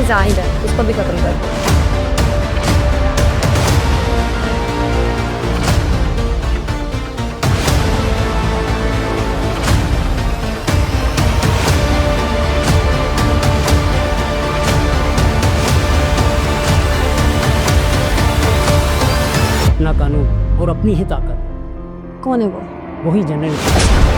जाहिद है, उसको भी खत्म कर। अपना कानून और अपनी ही ताकत। कौन है वो? वही जनरल।